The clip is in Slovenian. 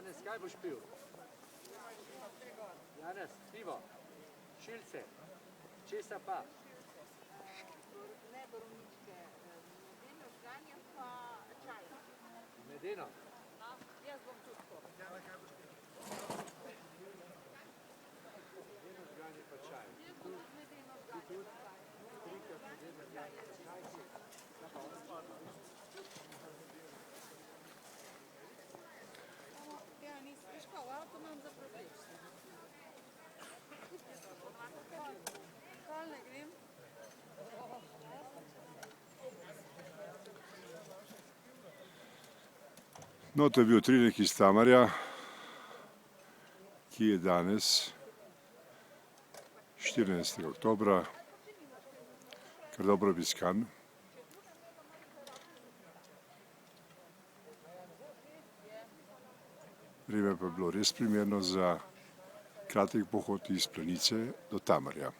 Janez, kaj boš pil? Janez, pivo, šilce, česa pa? Ne borovničke, medeno, žganje pa čaj. Medeno? Jaz bom tudi to. Medeno, žganje pa čaj. Jaz bom tudi medeno, žganje pa čaj. Trikrat medeno, žganje pa čaj. Ja, veš kaj, v avto imam za prevleč. Kol ne grem? No, to je bil utrinek iz Tamarja, ki je danes, 14. oktobra, kar dobro obiskan. Vreme pa je bilo res primerno za kratek pohod iz Planice do Tamarja.